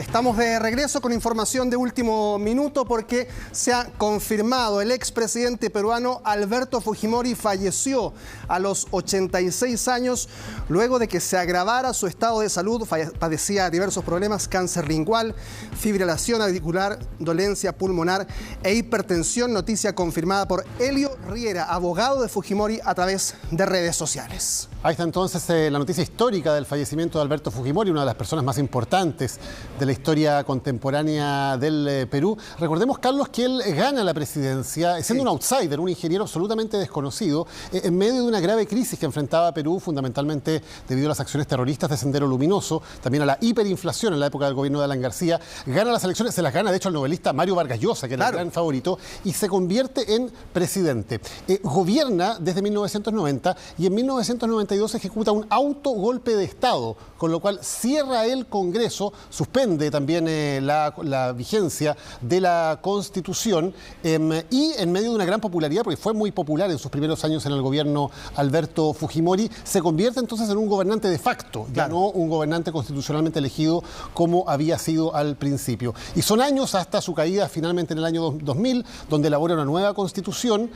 Estamos de regreso con información de último minuto porque se ha confirmado el expresidente peruano Alberto Fujimori falleció a los 86 años luego de que se agravara su estado de salud. Padecía diversos problemas: cáncer lingual, fibrilación auricular, dolencia pulmonar e hipertensión. Noticia confirmada por Helio Riera, abogado de Fujimori, a través de redes sociales. Ahí está entonces la noticia histórica del fallecimiento de Alberto Fujimori, una de las personas más importantes de la historia contemporánea del Perú. Recordemos, Carlos, que él gana la presidencia siendo un outsider, un ingeniero absolutamente desconocido, en medio de una grave crisis que enfrentaba Perú, fundamentalmente debido a las acciones terroristas de Sendero Luminoso, también a la hiperinflación en la época del gobierno de Alan García. Gana las elecciones, se las gana de hecho el novelista Mario Vargas Llosa, que era el gran favorito, y se convierte en presidente. Gobierna desde 1990 y en 1992 ejecuta un autogolpe de Estado, con lo cual cierra el Congreso, suspende también la vigencia de la Constitución y en medio de una gran popularidad, porque fue muy popular en sus primeros años en el gobierno Alberto Fujimori, se convierte entonces en un gobernante de facto, ya no un gobernante constitucionalmente elegido como había sido al principio. Y son años hasta su caída finalmente en el año 2000, donde elabora una nueva Constitución.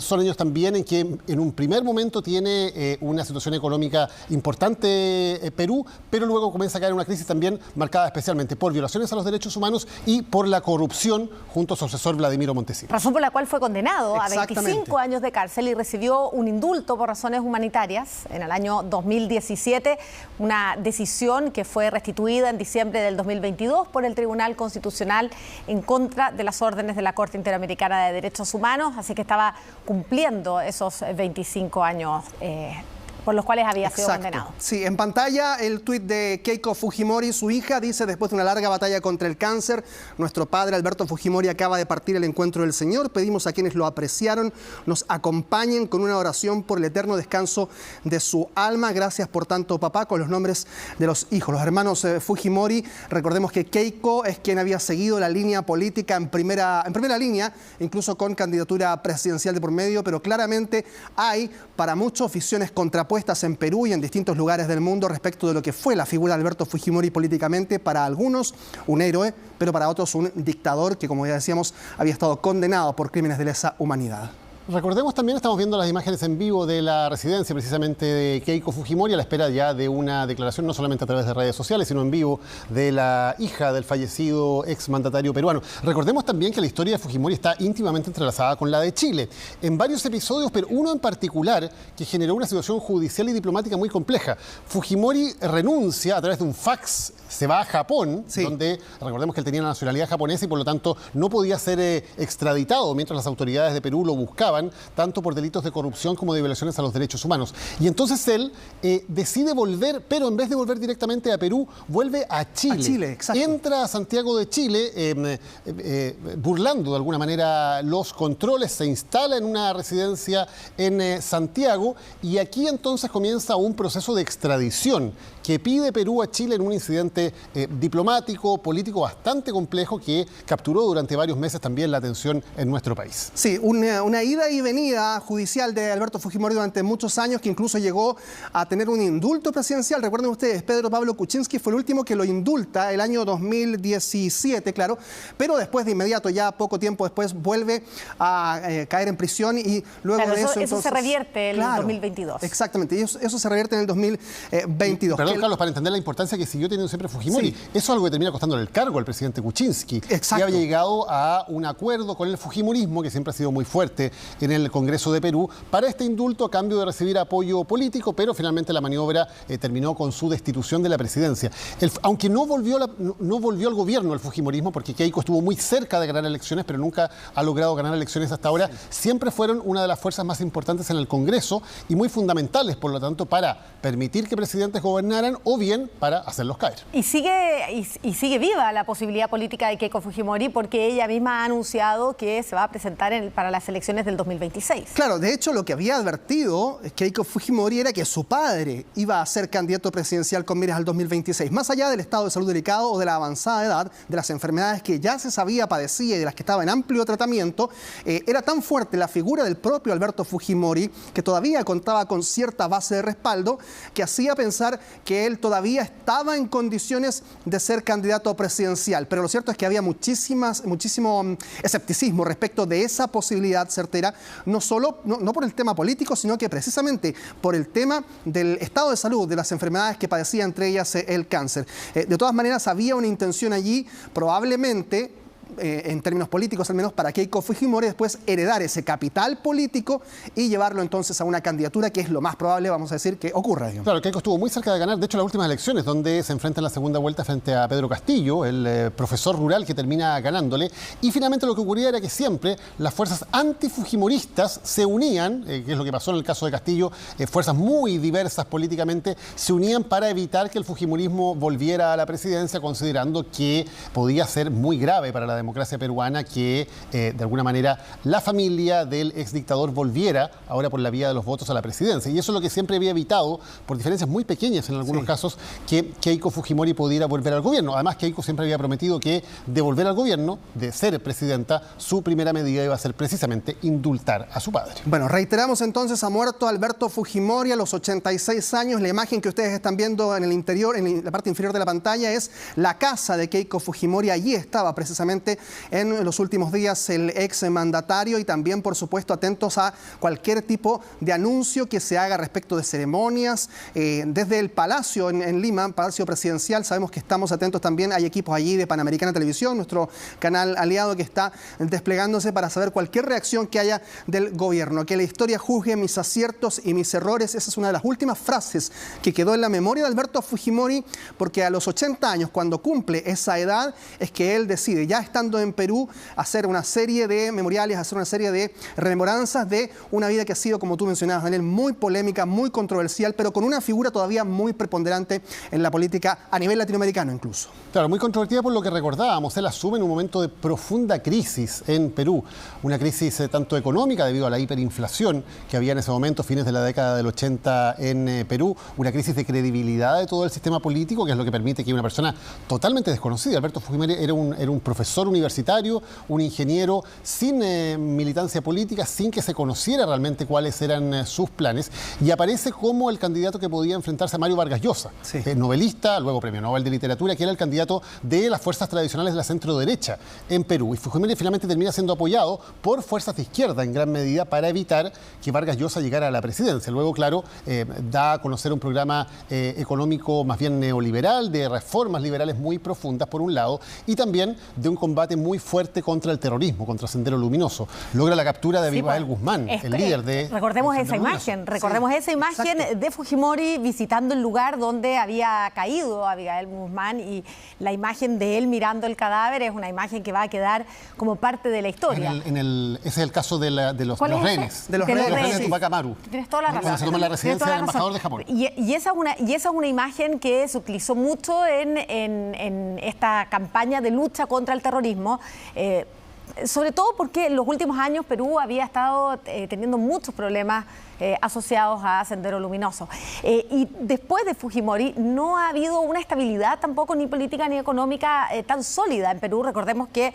Son años también en que en un primer momento tiene una situación económica importante Perú, pero luego comienza a caer en una crisis también marcada especialmente por violaciones a los derechos humanos y por la corrupción junto a su sucesor Vladimiro Montesinos. Razón por la cual fue condenado a 25 años de cárcel y recibió un indulto por razones humanitarias en el año 2017, una decisión que fue restituida en diciembre del 2022 por el Tribunal Constitucional en contra de las órdenes de la Corte Interamericana de Derechos Humanos, así que estaba cumpliendo esos 25 años por los cuales había sido condenado. Sí, en pantalla el tuit de Keiko Fujimori, su hija, dice: después de una larga batalla contra el cáncer, nuestro padre Alberto Fujimori acaba de partir al encuentro del Señor. Pedimos a quienes lo apreciaron nos acompañen con una oración por el eterno descanso de su alma. Gracias por tanto, papá, con los nombres de los hijos, los hermanos Fujimori. Recordemos que Keiko es quien había seguido la línea política en primera línea, incluso con candidatura presidencial de por medio, pero claramente hay para muchos visiones contrapuestas en Perú y en distintos lugares del mundo respecto de lo que fue la figura de Alberto Fujimori políticamente. Para algunos un héroe, pero para otros un dictador que, como ya decíamos, había estado condenado por crímenes de lesa humanidad. Recordemos también, estamos viendo las imágenes en vivo de la residencia precisamente de Keiko Fujimori, a la espera ya de una declaración no solamente a través de redes sociales, sino en vivo, de la hija del fallecido exmandatario peruano. Recordemos también que la historia de Fujimori está íntimamente entrelazada con la de Chile, en varios episodios, pero uno en particular que generó una situación judicial y diplomática muy compleja. Fujimori renuncia a través de un fax, se va a Japón, donde recordemos que él tenía la nacionalidad japonesa y por lo tanto no podía ser extraditado mientras las autoridades de Perú lo buscaban, tanto por delitos de corrupción como de violaciones a los derechos humanos. Y entonces él decide volver, pero en vez de volver directamente a Perú, vuelve a Chile. A Chile, exacto. Entra a Santiago de Chile, burlando de alguna manera los controles, se instala en una residencia en Santiago y aquí entonces comienza un proceso de extradición que pide Perú a Chile en un incidente diplomático, político bastante complejo que capturó durante varios meses también la atención en nuestro país. Sí, una ida y venida judicial de Alberto Fujimori durante muchos años, que incluso llegó a tener un indulto presidencial. Recuerden ustedes, Pedro Pablo Kuczynski fue el último que lo indulta el año 2017, claro, pero después de inmediato, ya poco tiempo después, vuelve a caer en prisión y luego de eso... Eso se revierte en el 2022. Exactamente, y eso se revierte en el 2022. Perdón, Carlos, para entender la importancia que siguió teniendo siempre Fujimori. Eso es algo que termina costándole el cargo al presidente Kuczynski, que había llegado a un acuerdo con el fujimorismo, que siempre ha sido muy fuerte en el Congreso de Perú, para este indulto a cambio de recibir apoyo político, pero finalmente la maniobra terminó con su destitución de la presidencia. Aunque no volvió al gobierno el fujimorismo, porque Keiko estuvo muy cerca de ganar elecciones, pero nunca ha logrado ganar elecciones hasta ahora, siempre fueron una de las fuerzas más importantes en el Congreso y muy fundamentales, por lo tanto, para permitir que presidentes gobernaran o bien para hacerlos caer. Y sigue viva la posibilidad política de Keiko Fujimori, porque ella misma ha anunciado que se va a presentar para las elecciones del 2022 2026. Claro, de hecho lo que había advertido Keiko Fujimori era que su padre iba a ser candidato presidencial con miras al 2026. Más allá del estado de salud delicado o de la avanzada edad, de las enfermedades que ya se sabía padecía y de las que estaba en amplio tratamiento, era tan fuerte la figura del propio Alberto Fujimori, que todavía contaba con cierta base de respaldo, que hacía pensar que él todavía estaba en condiciones de ser candidato presidencial. Pero lo cierto es que había muchísimo escepticismo respecto de esa posibilidad certera, no por el tema político, sino que precisamente por el tema del estado de salud, de las enfermedades que padecía, entre ellas el cáncer. De todas maneras, había una intención allí, probablemente, en términos políticos al menos, para Keiko Fujimori después heredar ese capital político y llevarlo entonces a una candidatura, que es lo más probable, vamos a decir, que ocurra. Claro, Keiko estuvo muy cerca de ganar, de hecho, las últimas elecciones, donde se enfrenta en la segunda vuelta frente a Pedro Castillo, el profesor rural que termina ganándole, y finalmente lo que ocurría era que siempre las fuerzas antifujimoristas se unían, que es lo que pasó en el caso de Castillo, fuerzas muy diversas políticamente, se unían para evitar que el fujimorismo volviera a la presidencia, considerando que podía ser muy grave para la democracia peruana que, de alguna manera, la familia del exdictador volviera, ahora por la vía de los votos, a la presidencia. Y eso es lo que siempre había evitado, por diferencias muy pequeñas en algunos casos, que Keiko Fujimori pudiera volver al gobierno. Además, Keiko siempre había prometido que de volver al gobierno, de ser presidenta, su primera medida iba a ser precisamente indultar a su padre. Bueno, reiteramos entonces, ha muerto Alberto Fujimori a los 86 años. La imagen que ustedes están viendo en el interior, en la parte inferior de la pantalla, es la casa de Keiko Fujimori. Allí estaba precisamente en los últimos días el ex mandatario, y también, por supuesto, atentos a cualquier tipo de anuncio que se haga respecto de ceremonias. Desde el Palacio en Lima, Palacio Presidencial, sabemos que estamos atentos también. Hay equipos allí de Panamericana Televisión, nuestro canal aliado, que está desplegándose para saber cualquier reacción que haya del gobierno. Que la historia juzgue mis aciertos y mis errores. Esa es una de las últimas frases que quedó en la memoria de Alberto Fujimori, porque a los 80 años, cuando cumple esa edad, es que él decide, ya estando en Perú, hacer una serie de memoriales, hacer una serie de rememoranzas de una vida que ha sido, como tú mencionabas, Daniel, muy polémica, muy controversial, pero con una figura todavía muy preponderante en la política a nivel latinoamericano incluso. Claro, muy controvertida por lo que recordábamos. Él asume en un momento de profunda crisis en Perú, una crisis tanto económica debido a la hiperinflación que había en ese momento, fines de la década del 80 en Perú, una crisis de credibilidad de todo el sistema político, que es lo que permite que una persona totalmente desconocida, Alberto Fujimori era un profesor universitario, un ingeniero sin militancia política, sin que se conociera realmente cuáles eran sus planes, y aparece como el candidato que podía enfrentarse a Mario Vargas Llosa, novelista, luego premio Nobel de Literatura, que era el candidato de las fuerzas tradicionales de la centro-derecha en Perú. Y Fujimori finalmente termina siendo apoyado por fuerzas de izquierda en gran medida para evitar que Vargas Llosa llegara a la presidencia. Luego, claro, da a conocer un programa económico más bien neoliberal, de reformas liberales muy profundas por un lado, y también de un combate muy fuerte contra el terrorismo, contra Sendero Luminoso. Logra la captura de Abimael Guzmán, el líder de... Recordemos esa imagen, de Fujimori visitando el lugar donde había caído Abimael Guzmán, y la imagen de él mirando el cadáver es una imagen que va a quedar como parte de la historia. Ese es el caso de los rehenes. De los rehenes de Tupac Amaru. Tienes toda la razón. Cuando se toma la residencia del embajador de Japón. Y esa es una imagen que se utilizó mucho en esta campaña de lucha contra el terrorismo. Sobre todo porque en los últimos años Perú había estado teniendo muchos problemas asociados a Sendero Luminoso. Y después de Fujimori no ha habido una estabilidad tampoco ni política ni económica tan sólida en Perú. Recordemos que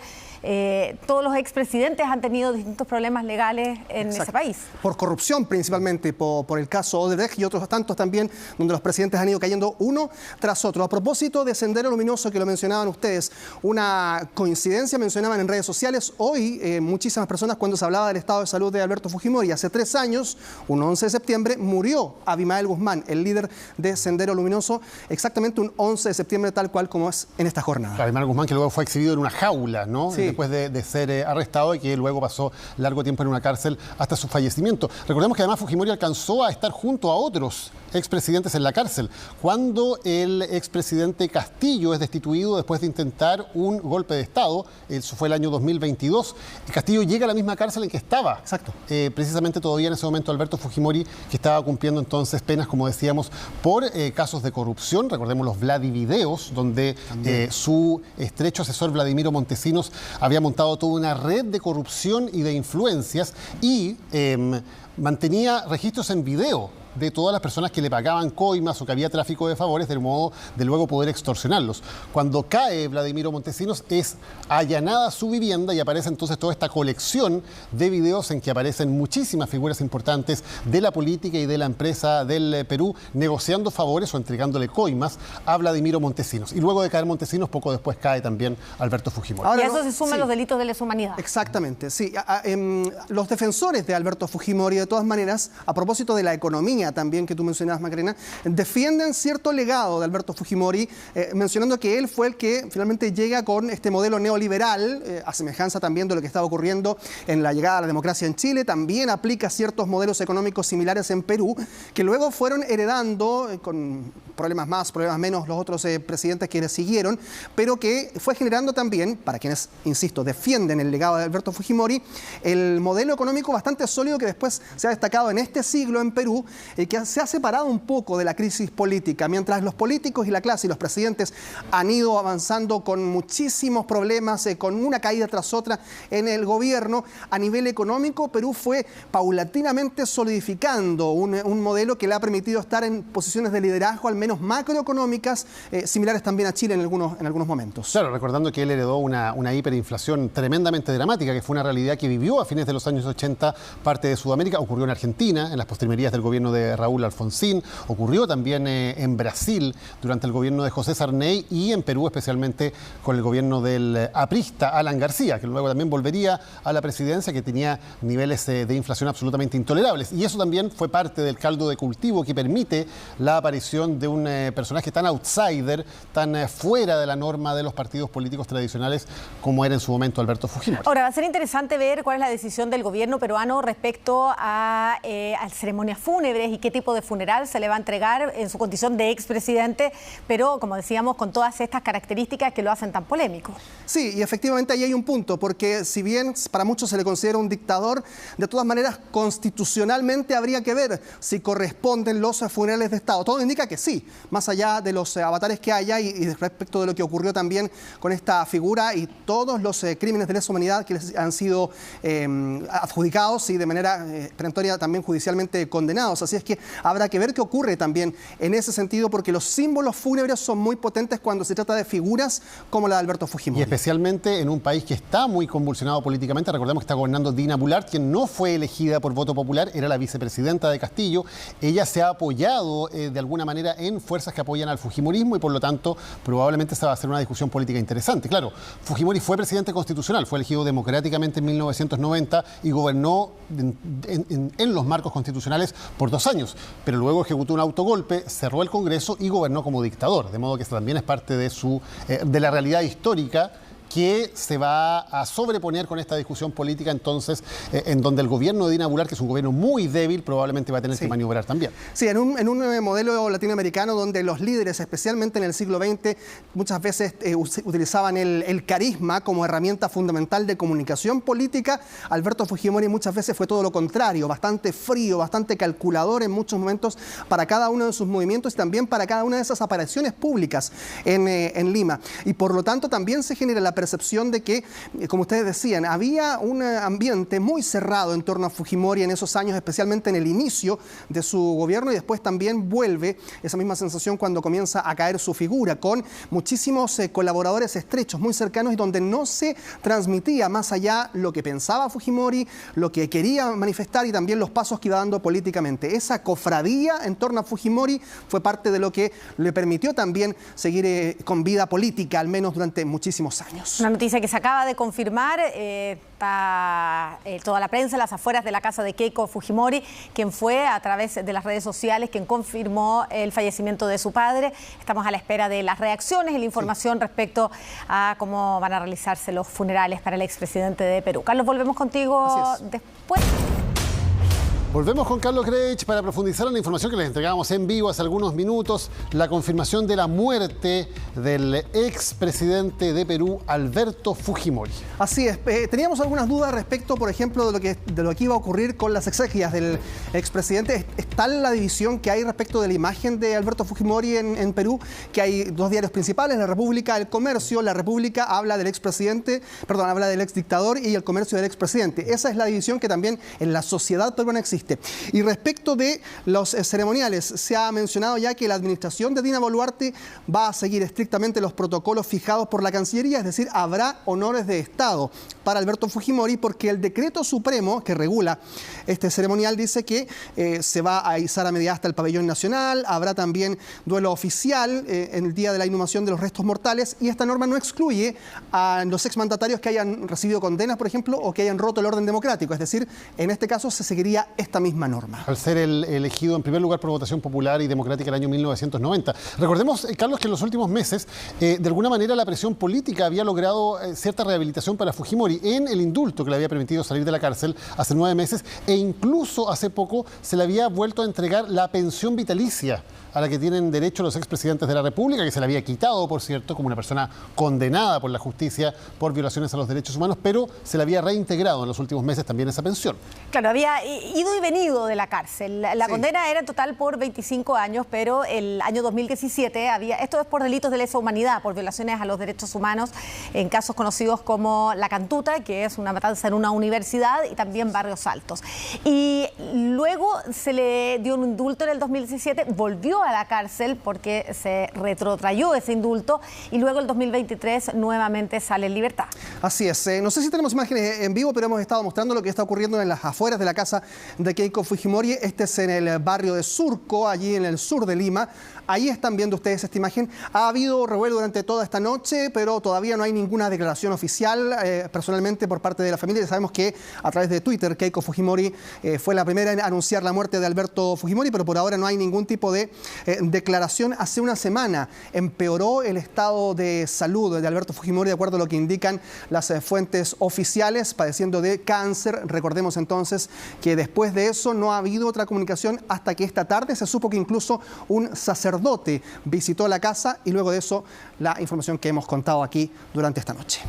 todos los expresidentes han tenido distintos problemas legales en ese país. Por corrupción principalmente, por el caso Odebrecht y otros tantos también, donde los presidentes han ido cayendo uno tras otro. A propósito de Sendero Luminoso, que lo mencionaban ustedes, una coincidencia mencionaban en redes sociales hoy muchísimas personas cuando se hablaba del estado de salud de Alberto Fujimori. Hace 3 años, un 11 de septiembre, murió Abimael Guzmán, el líder de Sendero Luminoso, exactamente un 11 de septiembre, tal cual como es en esta jornada. Abimael Guzmán, que luego fue exhibido en una jaula, ¿no? Sí. Después de ser arrestado, y que luego pasó largo tiempo en una cárcel hasta su fallecimiento. Recordemos que además Fujimori alcanzó a estar junto a otros expresidentes en la cárcel. Cuando el expresidente Castillo es destituido después de intentar un golpe de Estado, eso fue el año 2022, Castillo llega a la misma cárcel en que estaba. Exacto. Precisamente todavía en ese momento Alberto Fujimori, que estaba cumpliendo entonces penas, como decíamos, por casos de corrupción. Recordemos los Vladivideos, donde su estrecho asesor Vladimiro Montesinos había montado toda una red de corrupción y de influencias y mantenía registros en video de todas las personas que le pagaban coimas o que había tráfico de favores, de modo de luego poder extorsionarlos. Cuando cae Vladimiro Montesinos es allanada su vivienda y aparece entonces toda esta colección de videos en que aparecen muchísimas figuras importantes de la política y de la empresa del Perú negociando favores o entregándole coimas a Vladimiro Montesinos. Y luego de caer Montesinos, poco después cae también Alberto Fujimori. Ahora, y a eso se suman los delitos de lesa humanidad. Exactamente, sí. Los defensores de Alberto Fujimori, de todas maneras, a propósito de la economía también que tú mencionabas, Macarena, defienden cierto legado de Alberto Fujimori, mencionando que él fue el que finalmente llega con este modelo neoliberal, a semejanza también de lo que estaba ocurriendo en la llegada a la democracia en Chile, también aplica ciertos modelos económicos similares en Perú, que luego fueron heredando, con problemas más, problemas menos, los otros presidentes que le siguieron, pero que fue generando también, para quienes, insisto, defienden el legado de Alberto Fujimori, el modelo económico bastante sólido que después se ha destacado en este siglo en Perú, que se ha separado un poco de la crisis política. Mientras los políticos y la clase y los presidentes han ido avanzando con muchísimos problemas, con una caída tras otra en el gobierno, a nivel económico, Perú fue paulatinamente solidificando un modelo que le ha permitido estar en posiciones de liderazgo, al menos macroeconómicas, similares también a Chile en algunos momentos. Claro, recordando que él heredó una hiperinflación tremendamente dramática, que fue una realidad que vivió a fines de los años 80 parte de Sudamérica, ocurrió en Argentina, en las postrimerías del gobierno de Raúl Alfonsín, ocurrió también en Brasil durante el gobierno de José Sarney y en Perú especialmente con el gobierno del aprista Alan García, que luego también volvería a la presidencia, que tenía niveles de inflación absolutamente intolerables. Y eso también fue parte del caldo de cultivo que permite la aparición de un personaje tan outsider, tan fuera de la norma de los partidos políticos tradicionales como era en su momento Alberto Fujimori. Ahora, va a ser interesante ver cuál es la decisión del gobierno peruano respecto a ceremonias fúnebres y qué tipo de funeral se le va a entregar en su condición de expresidente, pero como decíamos, con todas estas características que lo hacen tan polémico. Sí, y efectivamente ahí hay un punto, porque si bien para muchos se le considera un dictador, de todas maneras constitucionalmente habría que ver si corresponden los funerales de Estado. Todo indica que sí, más allá de los avatares que haya y respecto de lo que ocurrió también con esta figura y todos los crímenes de lesa humanidad que les han sido adjudicados y de manera perentoria también judicialmente condenados. Así es que habrá que ver qué ocurre también en ese sentido, porque los símbolos fúnebres son muy potentes cuando se trata de figuras como la de Alberto Fujimori. Y especialmente en un país que está muy convulsionado políticamente. Recordemos que está gobernando Dina Boluart, quien no fue elegida por voto popular, era la vicepresidenta de Castillo. Ella se ha apoyado de alguna manera en fuerzas que apoyan al fujimorismo y por lo tanto probablemente esa va a ser una discusión política interesante. Claro, Fujimori fue presidente constitucional, fue elegido democráticamente en 1990 y gobernó en los marcos constitucionales por 2 años, pero luego ejecutó un autogolpe, cerró el Congreso y gobernó como dictador, de modo que esto también es parte de la realidad histórica que se va a sobreponer con esta discusión política, entonces, en donde el gobierno de Dina Boluart, que es un gobierno muy débil, probablemente va a tener que maniobrar también. Sí, en un modelo latinoamericano donde los líderes, especialmente en el siglo XX, muchas veces utilizaban el carisma como herramienta fundamental de comunicación política, Alberto Fujimori muchas veces fue todo lo contrario, bastante frío, bastante calculador en muchos momentos para cada uno de sus movimientos y también para cada una de esas apariciones públicas en Lima. Y por lo tanto también se genera la percepción de que, como ustedes decían, había un ambiente muy cerrado en torno a Fujimori en esos años, especialmente en el inicio de su gobierno, y después también vuelve esa misma sensación cuando comienza a caer su figura, con muchísimos colaboradores estrechos, muy cercanos, y donde no se transmitía más allá lo que pensaba Fujimori, lo que quería manifestar y también los pasos que iba dando políticamente. Esa cofradía en torno a Fujimori fue parte de lo que le permitió también seguir con vida política, al menos durante muchísimos años. Una noticia que se acaba de confirmar, está toda la prensa en las afueras de la casa de Keiko Fujimori, quien fue a través de las redes sociales quien confirmó el fallecimiento de su padre. Estamos a la espera de las reacciones y la información respecto a cómo van a realizarse los funerales para el expresidente de Perú. Carlos, volvemos contigo después. Volvemos con Carlos Grech para profundizar en la información que les entregábamos en vivo hace algunos minutos, la confirmación de la muerte del expresidente de Perú, Alberto Fujimori. Así es, teníamos algunas dudas respecto, por ejemplo, de lo que iba a ocurrir con las exegias del expresidente. Es tal la división que hay respecto de la imagen de Alberto Fujimori en Perú, que hay dos diarios principales, La República, El Comercio. La República habla del expresidente, perdón, habla del exdictador, y El Comercio del expresidente. Esa es la división que también en la sociedad peruana existe. Y respecto de los ceremoniales, se ha mencionado ya que la administración de Dina Boluarte va a seguir estrictamente los protocolos fijados por la Cancillería, es decir, habrá honores de Estado para Alberto Fujimori, porque el decreto supremo que regula este ceremonial dice que se va a izar a media asta el pabellón nacional, habrá también duelo oficial en el día de la inhumación de los restos mortales, y esta norma no excluye a los exmandatarios que hayan recibido condenas, por ejemplo, o que hayan roto el orden democrático, es decir, en este caso se seguiría esta misma norma. Al ser elegido en primer lugar por votación popular y democrática el año 1990. Recordemos, Carlos, que en los últimos meses, de alguna manera la presión política había logrado cierta rehabilitación para Fujimori en el indulto que le había permitido salir de la cárcel hace 9 meses, e incluso hace poco se le había vuelto a entregar la pensión vitalicia a la que tienen derecho los expresidentes de la República, que se le había quitado, por cierto, como una persona condenada por la justicia por violaciones a los derechos humanos, pero se le había reintegrado en los últimos meses también esa pensión. Claro, había ido y venido de la cárcel. La condena era en total por 25 años, pero el año 2017 esto es por delitos de lesa humanidad, por violaciones a los derechos humanos, en casos conocidos como La Cantuta, que es una matanza en una universidad, y también Barrios Altos. Y luego se le dio un indulto en el 2017, volvió a la cárcel porque se retrotrayó ese indulto, y luego el 2023 nuevamente sale en libertad. Así es. No sé si tenemos imágenes en vivo, pero hemos estado mostrando lo que está ocurriendo en las afueras de la casa de Keiko Fujimori. Este es en el barrio de Surco, allí en el sur de Lima. Ahí están viendo ustedes esta imagen. Ha habido revuelo durante toda esta noche, pero todavía no hay ninguna declaración oficial personalmente por parte de la familia. Ya sabemos que a través de Twitter Keiko Fujimori fue la primera en anunciar la muerte de Alberto Fujimori, pero por ahora no hay ningún tipo de declaración. Hace una semana empeoró el estado de salud de Alberto Fujimori, de acuerdo a lo que indican las fuentes oficiales, padeciendo de cáncer. Recordemos entonces que después de eso no ha habido otra comunicación hasta que esta tarde se supo que incluso un sacerdote visitó la casa, y luego de eso la información que hemos contado aquí durante esta noche.